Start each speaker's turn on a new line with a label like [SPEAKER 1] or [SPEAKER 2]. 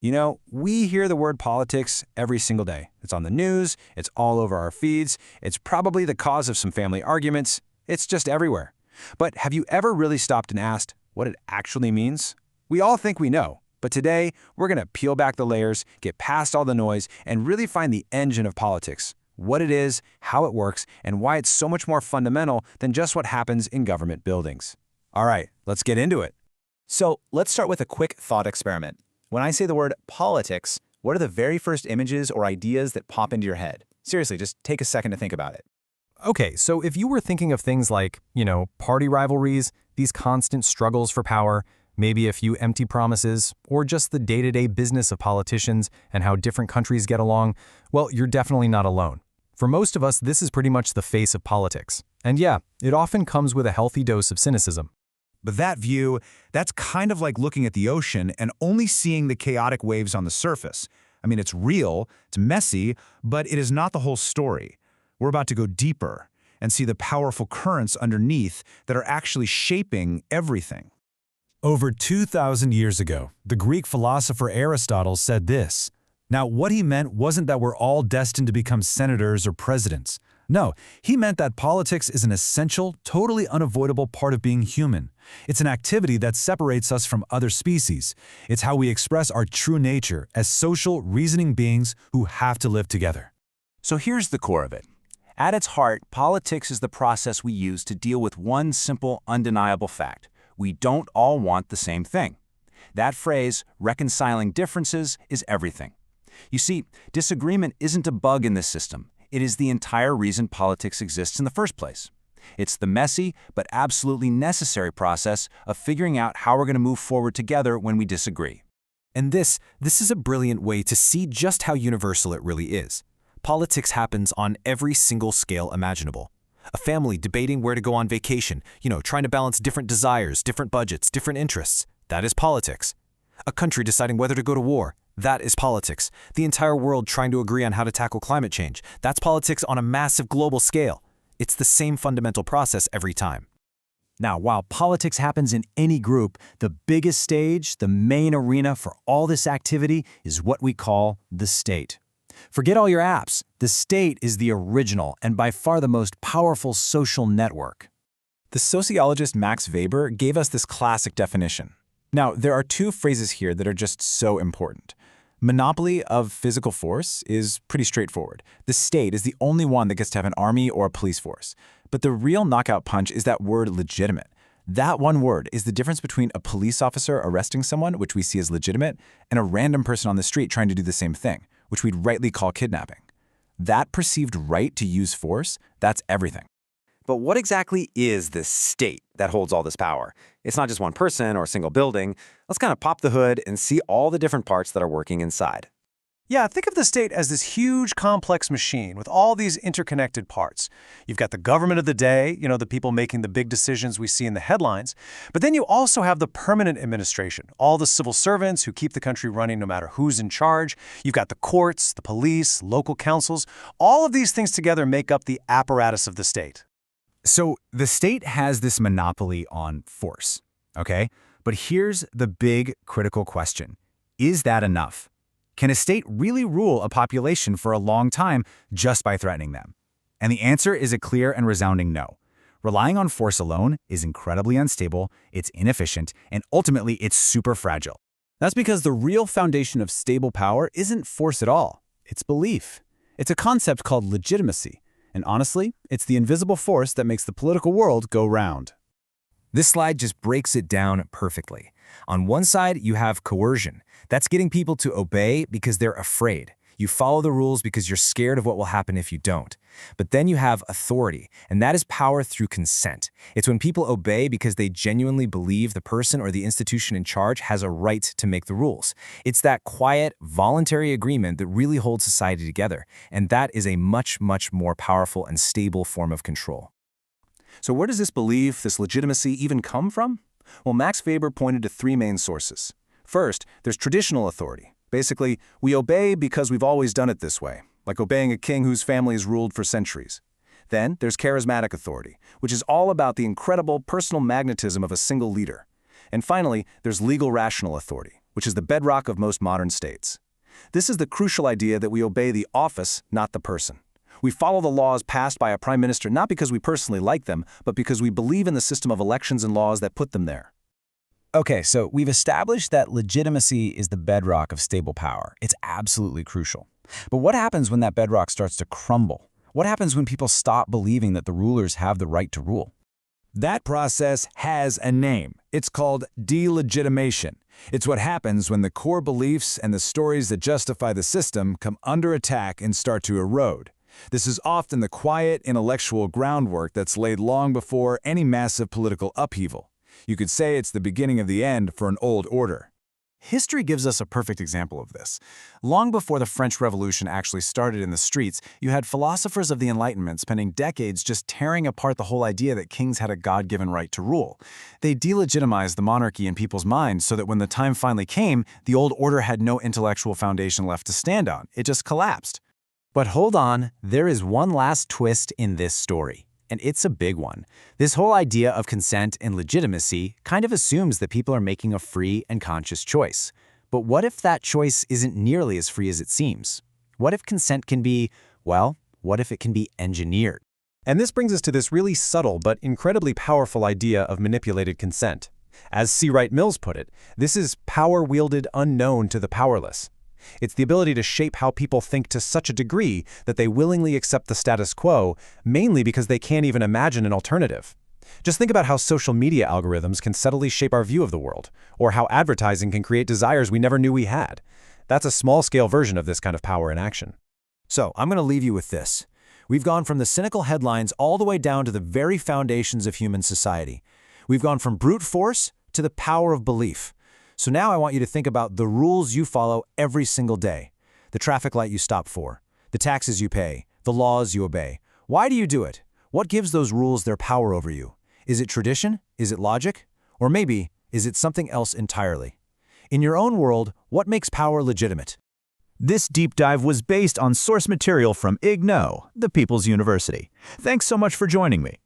[SPEAKER 1] You know, we hear the word politics every single day. It's on the news, it's all over our feeds, it's probably the cause of some family arguments, it's just everywhere. But have you ever really stopped and asked what it actually means? We all think we know, but today we're going to peel back the layers, get past all the noise, and really find the engine of politics, what it is, how it works, and why it's so much more fundamental than just what happens in government buildings. All right, let's get into it.
[SPEAKER 2] So let's start with a quick thought experiment. When I say the word politics, what are the very first images or ideas that pop into your head? Seriously, just take a second to think about it.
[SPEAKER 3] Okay, so if you were thinking of things like, party rivalries, these constant struggles for power, maybe a few empty promises, or just the day-to-day business of politicians and how different countries get along, well, you're definitely not alone. For most of us, this is pretty much the face of politics. And yeah, it often comes with a healthy dose of cynicism.
[SPEAKER 4] But that view, that's kind of like looking at the ocean and only seeing the chaotic waves on the surface. I mean, it's real, it's messy, but it is not the whole story. We're about to go deeper and see the powerful currents underneath that are actually shaping everything.
[SPEAKER 5] Over 2,000 years ago, the Greek philosopher Aristotle said this. Now, what he meant wasn't that we're all destined to become senators or presidents. No, he meant that politics is an essential, totally unavoidable part of being human. It's an activity that separates us from other species. It's how we express our true nature as social, reasoning beings who have to live together.
[SPEAKER 1] So here's the core of it. At its heart, politics is the process we use to deal with one simple, undeniable fact. We don't all want the same thing. That phrase, reconciling differences, is everything. You see, disagreement isn't a bug in this system. It is the entire reason politics exists in the first place. It's the messy but absolutely necessary process of figuring out how we're going to move forward together when we disagree.
[SPEAKER 3] And this is a brilliant way to see just how universal it really is. Politics happens on every single scale imaginable. A family debating where to go on vacation, trying to balance different desires, different budgets, different interests. That is politics. A country deciding whether to go to war. That is politics. The entire world trying to agree on how to tackle climate change. That's politics on a massive global scale. It's the same fundamental process every time. Now, while politics happens in any group, the biggest stage, the main arena for all this activity is what we call the state. Forget all your apps. The state is the original and by far the most powerful social network.
[SPEAKER 2] The sociologist Max Weber gave us this classic definition. Now, there are two phrases here that are just so important. Monopoly of physical force is pretty straightforward. The state is the only one that gets to have an army or a police force. But the real knockout punch is that word legitimate. That one word is the difference between a police officer arresting someone, which we see as legitimate, and a random person on the street trying to do the same thing, which we'd rightly call kidnapping. That perceived right to use force, that's everything.
[SPEAKER 6] But what exactly is this state that holds all this power? It's not just one person or a single building. Let's kind of pop the hood and see all the different parts that are working inside.
[SPEAKER 7] Yeah, think of the state as this huge, complex machine with all these interconnected parts. You've got the government of the day, the people making the big decisions we see in the headlines. But then you also have the permanent administration, all the civil servants who keep the country running no matter who's in charge. You've got the courts, the police, local councils. All of these things together make up the apparatus of the state.
[SPEAKER 4] So the state has this monopoly on force, okay? But here's the big critical question. Is that enough? Can a state really rule a population for a long time just by threatening them? And the answer is a clear and resounding no. Relying on force alone is incredibly unstable, it's inefficient, and ultimately it's super fragile.
[SPEAKER 2] That's because the real foundation of stable power isn't force at all. It's belief. It's a concept called legitimacy. And honestly, it's the invisible force that makes the political world go round.
[SPEAKER 3] This slide just breaks it down perfectly. On one side, you have coercion. That's getting people to obey because they're afraid. You follow the rules because you're scared of what will happen if you don't. But then you have authority, and that is power through consent. It's when people obey because they genuinely believe the person or the institution in charge has a right to make the rules. It's that quiet, voluntary agreement that really holds society together, and that is a much, much more powerful and stable form of control.
[SPEAKER 1] So where does this belief, this legitimacy, even come from? Well, Max Weber pointed to three main sources. First, there's traditional authority. Basically, we obey because we've always done it this way, like obeying a king whose family has ruled for centuries. Then there's charismatic authority, which is all about the incredible personal magnetism of a single leader. And finally, there's legal rational authority, which is the bedrock of most modern states. This is the crucial idea that we obey the office, not the person. We follow the laws passed by a prime minister not because we personally like them, but because we believe in the system of elections and laws that put them there.
[SPEAKER 2] Okay, so we've established that legitimacy is the bedrock of stable power. It's absolutely crucial. But what happens when that bedrock starts to crumble? What happens when people stop believing that the rulers have the right to rule?
[SPEAKER 5] That process has a name. It's called delegitimation. It's what happens when the core beliefs and the stories that justify the system come under attack and start to erode. This is often the quiet, intellectual groundwork that's laid long before any massive political upheaval. You could say it's the beginning of the end for an old order.
[SPEAKER 2] History gives us a perfect example of this. Long before the French Revolution actually started in the streets, you had philosophers of the Enlightenment spending decades just tearing apart the whole idea that kings had a God-given right to rule. They delegitimized the monarchy in people's minds so that when the time finally came, the old order had no intellectual foundation left to stand on. It just collapsed. But hold on, there is one last twist in this story. And it's a big one. This whole idea of consent and legitimacy kind of assumes that people are making a free and conscious choice. But what if that choice isn't nearly as free as it seems? What if consent can be, well, what if it can be engineered?
[SPEAKER 7] And this brings us to this really subtle but incredibly powerful idea of manipulated consent. As C. Wright Mills put it, this is power wielded unknown to the powerless. It's the ability to shape how people think to such a degree that they willingly accept the status quo, mainly because they can't even imagine an alternative. Just think about how social media algorithms can subtly shape our view of the world, or how advertising can create desires we never knew we had. That's a small-scale version of this kind of power in action.
[SPEAKER 3] So, I'm going to leave you with this. We've gone from the cynical headlines all the way down to the very foundations of human society. We've gone from brute force to the power of belief. So now I want you to think about the rules you follow every single day. The traffic light you stop for, the taxes you pay, the laws you obey. Why do you do it? What gives those rules their power over you? Is it tradition? Is it logic? Or maybe, is it something else entirely? In your own world, what makes power legitimate?
[SPEAKER 8] This deep dive was based on source material from IGNO, the People's University. Thanks so much for joining me.